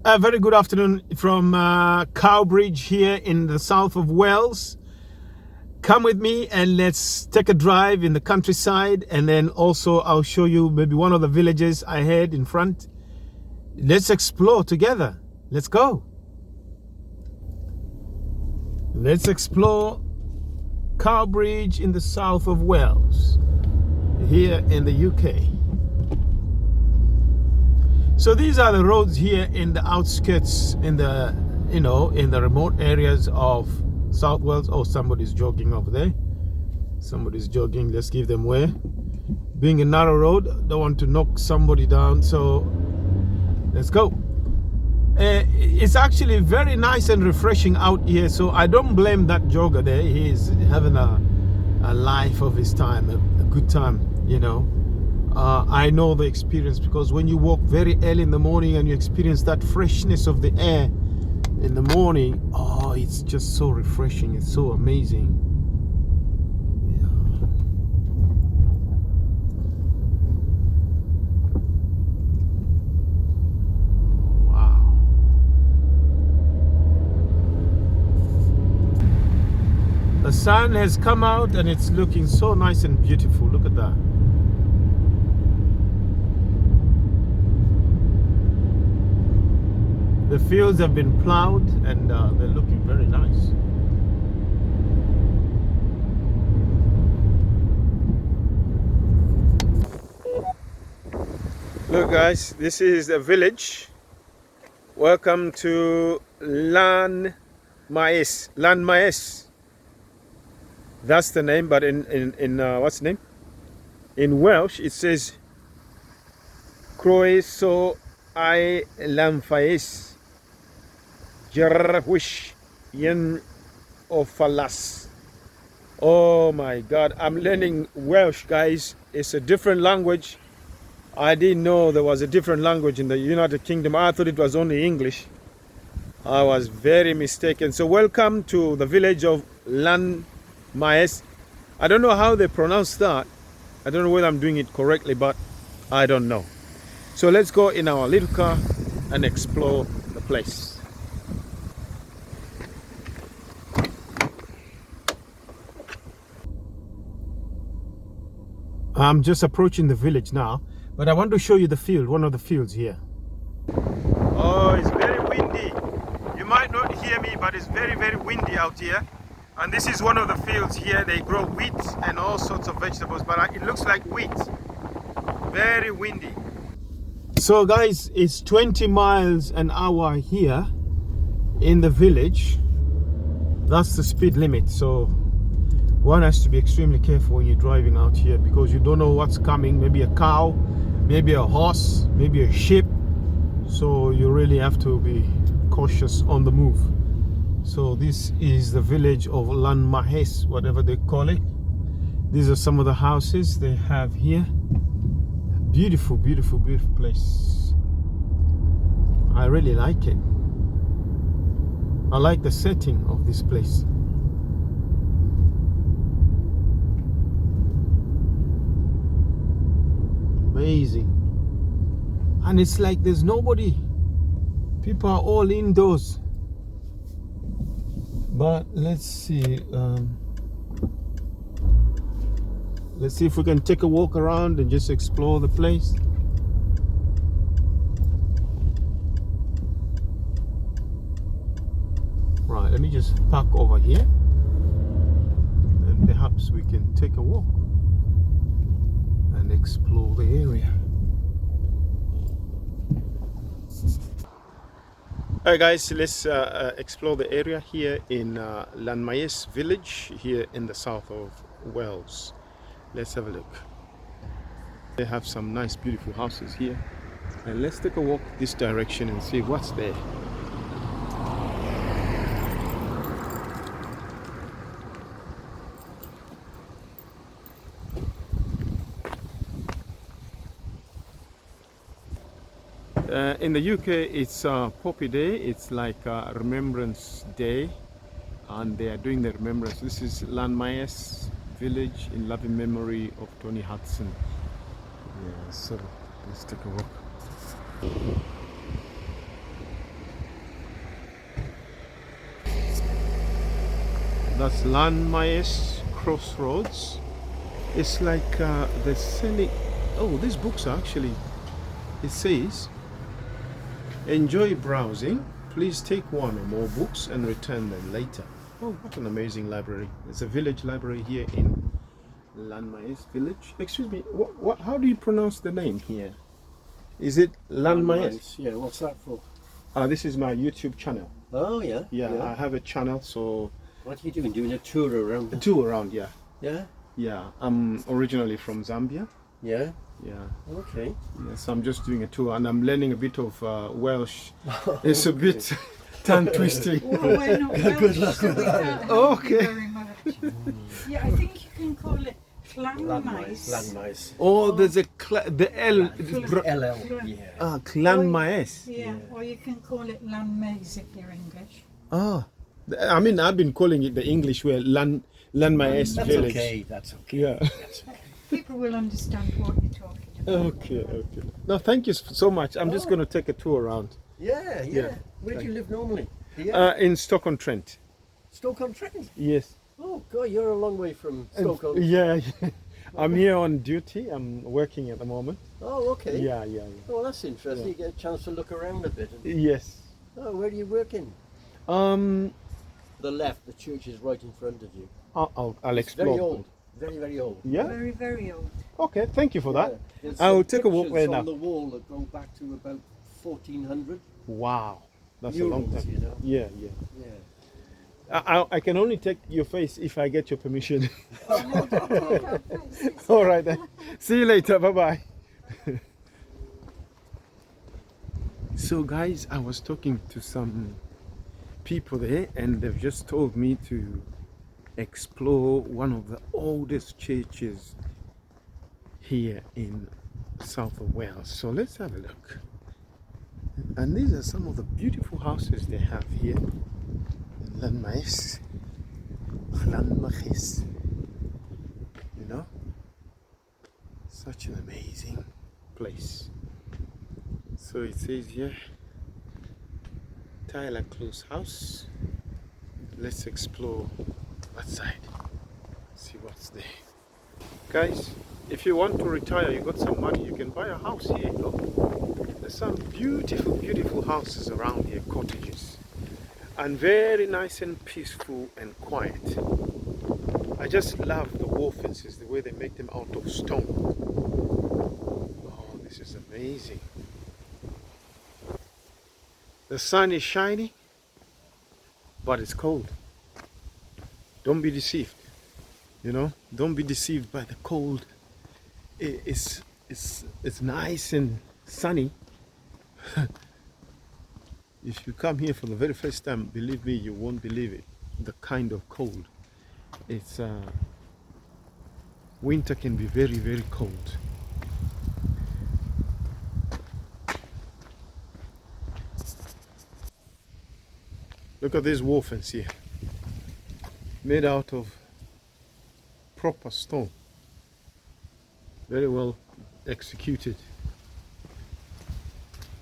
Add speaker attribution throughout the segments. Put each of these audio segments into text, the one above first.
Speaker 1: A very good afternoon from Cowbridge here in the south of Wales. Come with me and let's take a drive in the countryside, and then also I'll show you maybe one of the villages I had in front. Let's explore together. Let's go. Let's explore Cowbridge in the south of Wales here in the UK. So these are the roads here in the outskirts, in the remote areas of South Wales. Oh, somebody's jogging over there. Somebody's jogging. Let's give them way. Being a narrow road, don't want to knock somebody down. So let's go. It's actually very nice and refreshing out here. So I don't blame that jogger there. He's having a life of his time, a good time, I know the experience, because when you walk very early in the morning and you experience that freshness of the air in the morning, oh, it's just so refreshing. It's so amazing. Yeah. Wow. The sun has come out and it's looking so nice and beautiful. Look at that. The fields have been plowed and they're looking very nice. Look guys, this is a village. Welcome to Lan Maes. Lan Maes. That's the name, but in what's the name? In Welsh it says Croeso I Lanfaes. Jarwish Yen Ofalas. Oh my God, I'm learning Welsh, guys. It's a different language. I didn't know there was a different language in the United Kingdom. I thought it was only English. I was very mistaken. So welcome to the village of Lan Maes. I don't know how they pronounce that. I don't know whether I'm doing it correctly, but I don't know. So let's go in our little car and explore the place. I'm just approaching the village now, but I want to show you the field, one of the fields here. Oh, it's very windy. You might not hear me, but it's very, very windy out here. And this is one of the fields here. They grow wheat and all sorts of vegetables, but it looks like wheat. Very windy. So guys, it's 20 miles an hour here in the village. That's the speed limit. So one has to be extremely careful when you're driving out here, because you don't know what's coming. Maybe a cow, maybe a horse, maybe a sheep. So you really have to be cautious on the move. So this is the village of Lan Maes, whatever they call it. These are some of the houses they have here. Beautiful, beautiful, beautiful place. I really like it. I like the setting of this place. Amazing. And it's like there's nobody. People are all indoors. But let's see. Let's see if we can take a walk around and just explore the place. Right, let me just park over here, and perhaps we can take a walk and explore the area. Alright guys, let's explore the area here in Lan Maes village here in the south of Wales. Let's have a look. They have some nice beautiful houses here, and let's take a walk this direction and see what's there. In the UK, it's Poppy Day. It's like Remembrance Day, and they are doing the remembrance. This is Lan Maes village in loving memory of Tony Hudson. Yeah, so let's take a walk. That's Landmaes Crossroads. It's like they're selling. Oh, these books are actually. It says, enjoy browsing. Please take one or more books and return them later. Oh, what an amazing library! It's a village library here in Landmaes village. Excuse me. What? How do you pronounce the name here? Is it Landmaes?
Speaker 2: Yeah. What's that for?
Speaker 1: This is my YouTube channel.
Speaker 2: Oh yeah.
Speaker 1: Yeah, I have a channel, so.
Speaker 2: What are you doing? Doing a tour around?
Speaker 1: A tour around, yeah.
Speaker 2: Yeah.
Speaker 1: Yeah, I'm originally from Zambia.
Speaker 2: Yeah.
Speaker 1: Yeah.
Speaker 2: Okay.
Speaker 1: Yeah, so I'm just doing a tour, and I'm learning a bit of Welsh. It's a bit tongue twisting.
Speaker 3: Well, we're not
Speaker 2: Good
Speaker 3: Welsh,
Speaker 2: luck
Speaker 3: so
Speaker 2: with
Speaker 3: we
Speaker 2: that.
Speaker 3: can't help
Speaker 1: Okay.
Speaker 3: you very much. Yeah, I think you can call it
Speaker 2: Landmaes.
Speaker 3: clan
Speaker 2: Landmaes.
Speaker 1: Oh, there's a the L.
Speaker 2: LL. Yeah.
Speaker 1: Clan Maes.
Speaker 3: Yeah, or you can call it Landmaes if you're English.
Speaker 1: Ah, I mean, I've been calling it the English way, Land Maes
Speaker 2: That's
Speaker 1: village.
Speaker 2: okay. That's okay.
Speaker 1: Yeah.
Speaker 2: That's okay.
Speaker 3: People will understand what you're talking about.
Speaker 1: Okay. No, thank you so much. I'm just going to take a tour around.
Speaker 2: Yeah.
Speaker 1: Yeah.
Speaker 2: Where do you live normally? Here?
Speaker 1: In Stoke-on-Trent.
Speaker 2: Stoke-on-Trent.
Speaker 1: Yes.
Speaker 2: Oh God, you're a long way from Stoke-on.
Speaker 1: Yeah. I'm here on duty. I'm working at the moment.
Speaker 2: Oh, okay.
Speaker 1: Yeah.
Speaker 2: Oh, that's interesting.
Speaker 1: Yeah.
Speaker 2: You get a chance to look around a bit.
Speaker 1: Yes.
Speaker 2: Oh, where are you working? The left, the church is right in front of you.
Speaker 1: I'll
Speaker 2: It's
Speaker 1: explore.
Speaker 2: very old. Very, very old.
Speaker 1: Yeah.
Speaker 3: Very, very old.
Speaker 1: Okay. Thank you for that.
Speaker 2: Yeah. There's
Speaker 1: I will
Speaker 2: some
Speaker 1: take a walk
Speaker 2: pictures
Speaker 1: there now.
Speaker 2: on the wall that go back to about 1400.
Speaker 1: Wow. That's a long
Speaker 2: Murals,
Speaker 1: time.
Speaker 2: you know.
Speaker 1: Yeah.
Speaker 2: Yeah.
Speaker 1: I can only take your face if I get your permission.
Speaker 3: No, don't take our faces.
Speaker 1: All right then. See you later. Bye bye. So guys, I was talking to some people there, and they've just told me to explore one of the oldest churches here in south of Wales. So let's have a look. And these are some of the beautiful houses they have here in Landmaes. You know, such an amazing place. So it says here, Tyler Close House. Let's explore that side, see what's there. Guys, if you want to retire, you got some money, you can buy a house here. Look, there's some beautiful houses around here, cottages, and very nice and peaceful and quiet. I just love the wall fences, the way they make them out of stone. Oh, this is amazing. The sun is shining, but it's cold. Don't be deceived. You know, don't be deceived by the cold. It's nice and sunny. If you come here for the very first time, believe me, you won't believe it. The kind of cold. It's winter can be very cold. Look at this wall fence here, made out of proper stone, very well executed.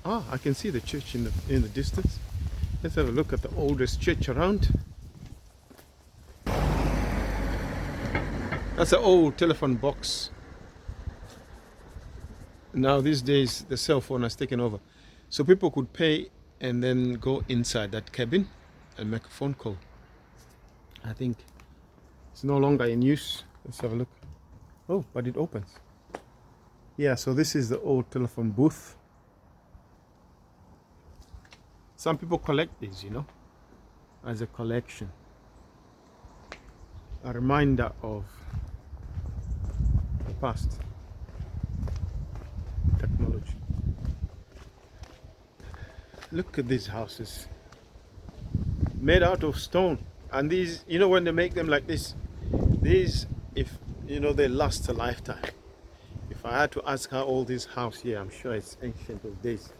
Speaker 1: I can see the church in the distance. Let's have a look at the oldest church around. That's an old telephone box. Now these days the cell phone has taken over, so people could pay and then go inside that cabin and make a phone call. I think it's no longer in use. Let's have a look. Oh, but it opens. Yeah, so this is the old telephone booth. Some people collect these, you know, as a collection. A reminder of the past technology. Look at these houses, made out of stone. And these, you know, when they make them like this, these, if you know, they last a lifetime. If I had to ask how old this house here, I'm sure it's ancient of days.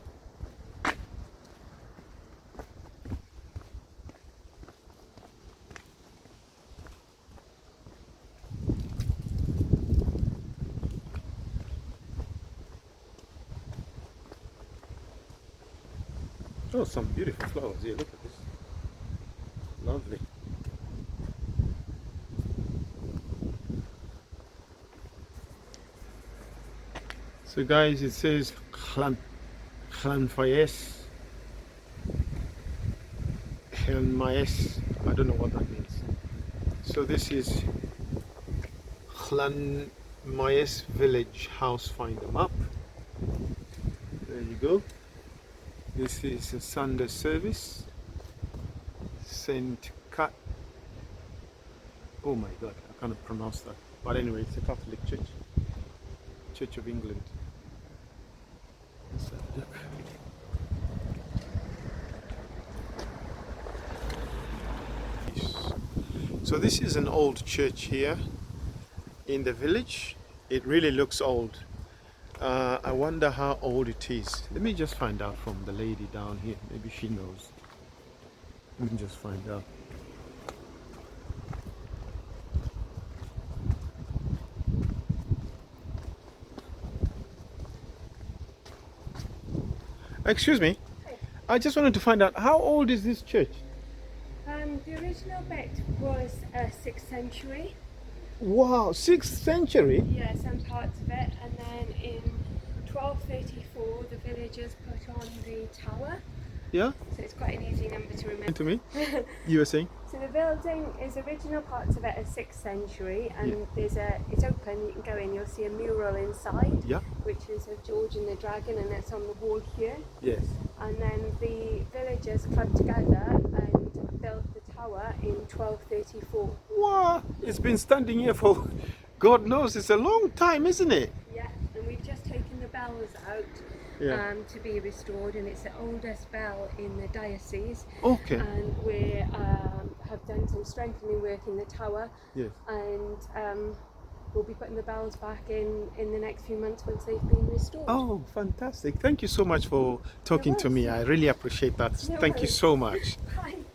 Speaker 1: Oh, some beautiful flowers here. Look at this. Lovely. So guys, it says Llanfaes. I don't know what that means. So this is Llanfaes village house finder map. There you go. This is a Sunday service. Saint Cat. Oh my God, I cannot pronounce that. But anyway, it's a Catholic church. Church of England. Let's have a look. So this is an old church here in the village. It really looks old. I wonder how old it is. Let me just find out from the lady down here. Maybe she knows. Let me just find out. Excuse me. I just wanted to find out, how old is this church?
Speaker 4: The original bit was 6th century.
Speaker 1: Wow, 6th century?
Speaker 4: Yeah, some parts of it. And then in 1234, the villagers put on the tower.
Speaker 1: Yeah?
Speaker 4: So it's quite an easy number to remember.
Speaker 1: To me? You were saying?
Speaker 4: So the building is original parts of it are 6th century, and it's open. You can go in. You'll see a mural inside,
Speaker 1: Yeah.
Speaker 4: which is of George and the Dragon, and it's on the wall here.
Speaker 1: Yes.
Speaker 4: And then the villagers clubbed together and built the tower in 1234.
Speaker 1: Wow, it's been standing here for God knows, it's a long time, isn't it?
Speaker 4: Yeah, and we've just taken the bells out to be restored, and it's the oldest bell in the diocese.
Speaker 1: Okay.
Speaker 4: And we have done some strengthening work in the tower.
Speaker 1: Yes.
Speaker 4: And we'll be putting the bells back in the next few months once they've been restored.
Speaker 1: Oh, fantastic. Thank you so much for talking to me. I really appreciate that. Thank you so much.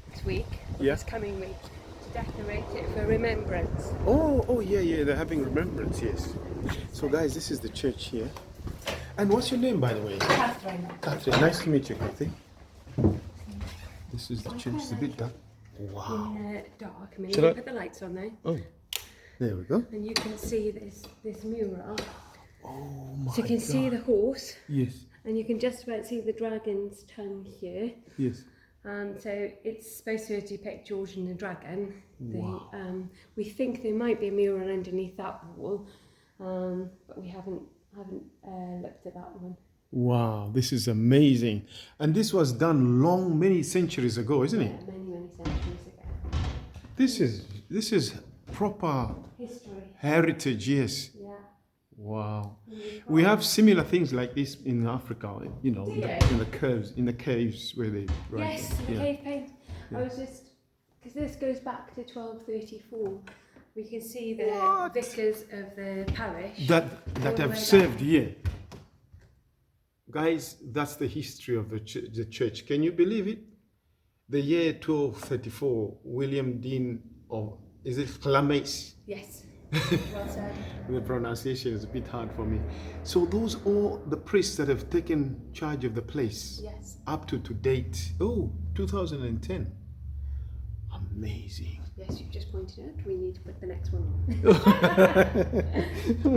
Speaker 4: Next week, this coming week, to decorate it for remembrance.
Speaker 1: Oh, yeah, they're having remembrance, yes. So guys, this is the church here. And what's your name, by the way?
Speaker 4: Catherine.
Speaker 1: Catherine. Nice to meet you, Catherine. This is the church. It's a bit dark. Wow.
Speaker 4: In the dark. I mean,
Speaker 1: Shall
Speaker 4: you
Speaker 1: I-
Speaker 4: can put the lights on now.
Speaker 1: Oh, there we go.
Speaker 4: And you can see this mural.
Speaker 1: Oh my
Speaker 4: So you can see the horse,
Speaker 1: Yes,
Speaker 4: and you can just about see the dragon's tongue here.
Speaker 1: yes.
Speaker 4: So it's supposed to depict George and the Dragon.
Speaker 1: Wow.
Speaker 4: We think there might be a mural underneath that wall, but we haven't looked at that one.
Speaker 1: Wow, this is amazing. And this was done many centuries ago, isn't it?
Speaker 4: Yeah, many centuries ago.
Speaker 1: This is proper
Speaker 4: History.
Speaker 1: heritage, yes.
Speaker 4: Yeah.
Speaker 1: Wow. We have similar things like this in Africa, you know, in the caves where they write.
Speaker 4: Yes, the cave paint. I was just, because this goes back to 1234. We can see the vicars of the parish.
Speaker 1: That
Speaker 4: all the
Speaker 1: have
Speaker 4: way
Speaker 1: served
Speaker 4: back.
Speaker 1: here. Guys, that's the history of the church. Can you believe it? The year 1234, William Dean of, is it Clamace?
Speaker 4: Yes. Well said.
Speaker 1: The pronunciation is a bit hard for me. So those are the priests that have taken charge of the place.
Speaker 4: Yes.
Speaker 1: Up to date. Oh, 2010. Amazing.
Speaker 4: Yes, you've just pointed out we need to put the next one on.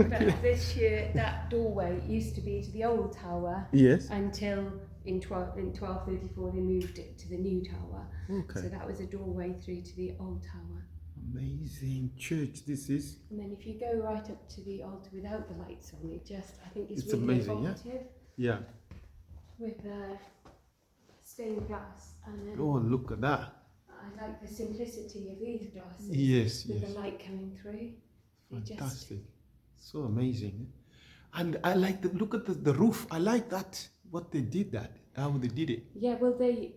Speaker 4: But this year, that doorway used to be to the old tower.
Speaker 1: Yes.
Speaker 4: Until in 1234 they moved it to the new tower.
Speaker 1: Okay.
Speaker 4: So that was a doorway through to the old tower.
Speaker 1: Amazing church this is.
Speaker 4: And then if you go right up to the altar without the lights on, I think it's
Speaker 1: It's
Speaker 4: really
Speaker 1: amazing, yeah?
Speaker 4: evocative
Speaker 1: Yeah.
Speaker 4: with stained glass. And then
Speaker 1: Oh, look at that.
Speaker 4: I like the simplicity of these glasses.
Speaker 1: Yes,
Speaker 4: with
Speaker 1: yes.
Speaker 4: the light coming through.
Speaker 1: Fantastic. So amazing. And I like look at the roof. I like that. What they did how they did it.
Speaker 4: Yeah, well, they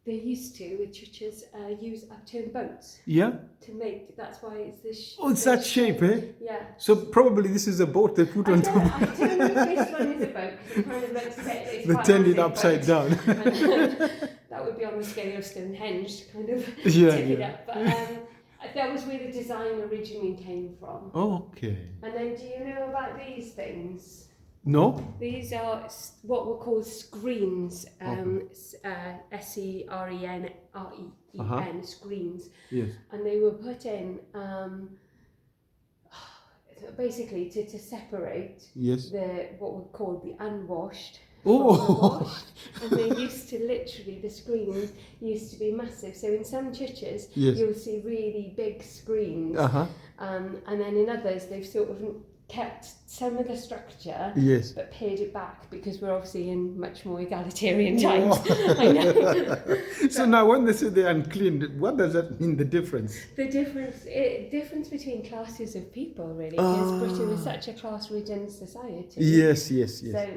Speaker 4: used to, with churches, use upturned boats
Speaker 1: Yeah.
Speaker 4: to make. That's why it's this.
Speaker 1: Oh, it's that shape, eh?
Speaker 4: Yeah.
Speaker 1: So probably this is a boat they put on top.
Speaker 4: I don't know if this one is a boat because it kind of looks a bit. It's
Speaker 1: They
Speaker 4: quite
Speaker 1: turned it
Speaker 4: massive
Speaker 1: upside
Speaker 4: boat.
Speaker 1: down.
Speaker 4: That would be on the scale of Stonehenge to kind of
Speaker 1: Yeah,
Speaker 4: tip it
Speaker 1: yeah.
Speaker 4: up. But that was where the design originally came from.
Speaker 1: Okay.
Speaker 4: And then, do you know about these things?
Speaker 1: No?
Speaker 4: These are what were called screens, SCRENREEN, screens.
Speaker 1: Yes.
Speaker 4: And they were put in basically to separate
Speaker 1: Yes.
Speaker 4: what we call the unwashed
Speaker 1: Oh.
Speaker 4: from the washed. And they used to literally, the screens used to be massive. So in some churches,
Speaker 1: Yes.
Speaker 4: you'll see really big screens.
Speaker 1: Uh-huh.
Speaker 4: And then in others, they've sort of kept some of the structure,
Speaker 1: Yes.
Speaker 4: but pared it back because we're obviously in much more egalitarian times. I know.
Speaker 1: So now when they say they're unclean, what does that mean, the difference?
Speaker 4: The difference between classes of people, really, because Britain is such a class-ridden society.
Speaker 1: Yes, yes, yes.
Speaker 4: So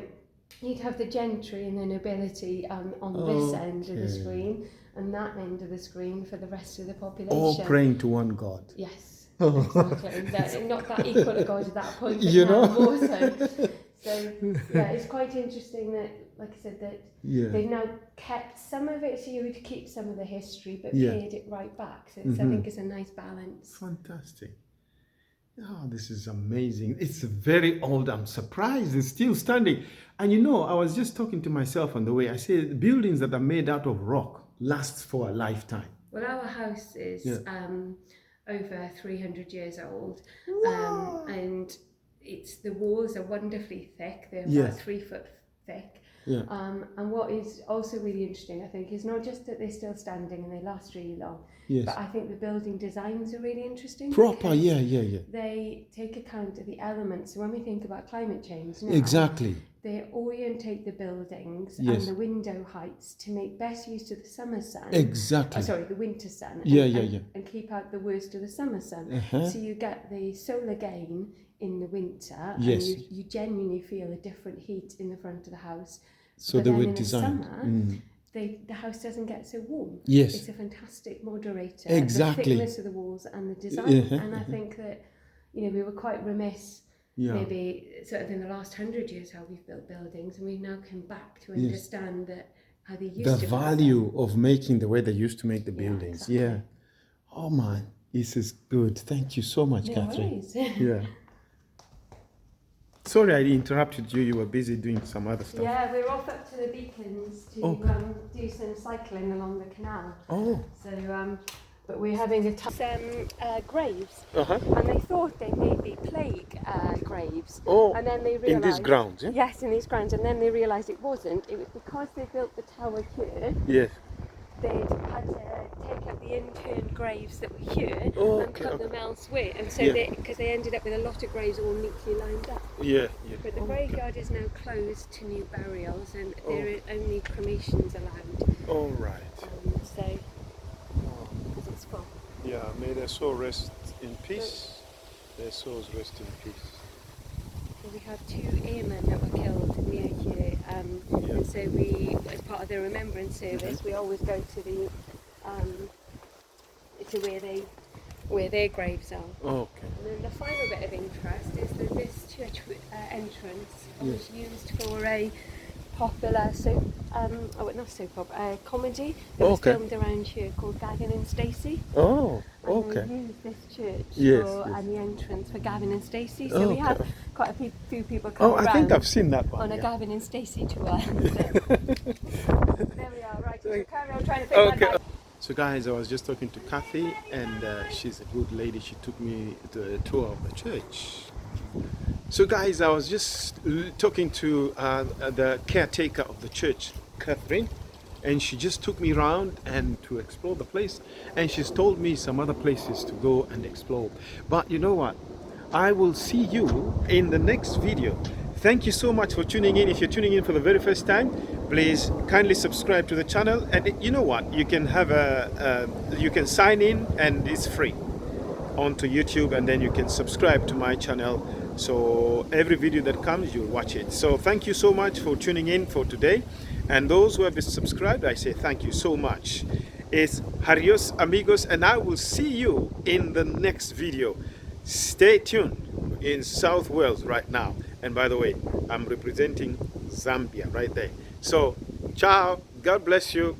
Speaker 4: you'd have the gentry and the nobility on this end of the screen, and that end of the screen for the rest of the population.
Speaker 1: All praying to one God.
Speaker 4: Yes. Exactly. Not that equal a God at that point, but
Speaker 1: You
Speaker 4: now
Speaker 1: know?
Speaker 4: more so. So yeah, it's quite interesting that, like I said, that they've now kept some of it, so you would keep some of the history, but pared it right back. So it's, I think it's a nice balance.
Speaker 1: Fantastic. Oh, this is amazing. It's very old. I'm surprised it's still standing. And you know, I was just talking to myself on the way. I said buildings that are made out of rock last for a lifetime.
Speaker 4: Well, our house is over 300 years old, and the walls are wonderfully thick. They're about 3 foot thick.
Speaker 1: Yeah.
Speaker 4: And what is also really interesting, I think, is not just that they're still standing and they last really long, but I think the building designs are really interesting.
Speaker 1: Proper, yeah.
Speaker 4: They take account of the elements. So when we think about climate change now,
Speaker 1: Exactly.
Speaker 4: they orientate the buildings and the window heights to make best use of the summer sun.
Speaker 1: Exactly.
Speaker 4: The winter sun. And keep out the worst of the summer sun. So you get the solar gain in the winter, and you genuinely feel a different heat in the front of the house.
Speaker 1: So
Speaker 4: but
Speaker 1: they
Speaker 4: then
Speaker 1: were
Speaker 4: in
Speaker 1: designed.
Speaker 4: The summer, the house doesn't get so warm.
Speaker 1: Yes.
Speaker 4: It's a fantastic moderator.
Speaker 1: Exactly.
Speaker 4: The thickness of the walls and the design. And I think that, we were quite remiss maybe sort of in the last 100 years how we've built buildings, and we've now come back to understand that how they used to
Speaker 1: The value of making the way they used to make the buildings.
Speaker 4: Exactly.
Speaker 1: Oh man, this is good. Thank you so much, Catherine.
Speaker 4: Worries.
Speaker 1: Sorry I interrupted you. You were busy doing some other stuff.
Speaker 4: Yeah, we're off up to the Beacons to do some cycling along the canal.
Speaker 1: Oh.
Speaker 4: So, but we're having some graves,
Speaker 1: Uh-huh.
Speaker 4: and they thought they may be plague graves.
Speaker 1: Oh,
Speaker 4: and then they realised,
Speaker 1: in these grounds, yeah?
Speaker 4: Yes, in these grounds, and then they realised it wasn't. It was because they built the tower here.
Speaker 1: Yes.
Speaker 4: They'd had to take out the intern graves that were here and put them elsewhere, and so because they ended up with a lot of graves all neatly lined up.
Speaker 1: Yeah.
Speaker 4: But the graveyard is now closed to new burials, and there are only cremations allowed.
Speaker 1: All right.
Speaker 4: So, because it's full.
Speaker 1: Yeah, may their soul rest in peace. Their souls rest in peace.
Speaker 4: So we have 2 airmen that were killed near here, and so we, as part of the remembrance service, we always go to the to where their graves are.
Speaker 1: Okay.
Speaker 4: And then the final bit of interest is that this church entrance was used for a popular comedy that was filmed around here called Gavin and Stacey.
Speaker 1: Oh,
Speaker 4: and they used this church and the entrance for Gavin and Stacey. So we had quite a few people come around.
Speaker 1: I think I've seen that one.
Speaker 4: On a Gavin and Stacey tour. So, there we are, right. So carry on trying to figure that out.
Speaker 1: So guys, I was just talking to Kathy, and she's a good lady. She took me to a tour of the church. So guys, I was just talking to the caretaker of the church, Catherine, and she just took me around and to explore the place, and she's told me some other places to go and explore. But you know what? I will see you in the next video. Thank you so much for tuning in. If you're tuning in for the very first time, please kindly subscribe to the channel. And you know what? You can have you can sign in, and it's free onto YouTube, and then you can subscribe to my channel. So every video that comes, you'll watch it. So thank you so much for tuning in for today. And those who have subscribed, I say thank you so much. It's Adios amigos, and I will see you in the next video. Stay tuned in South Wales right now. And by the way, I'm representing Zambia right there. So, ciao. God bless you.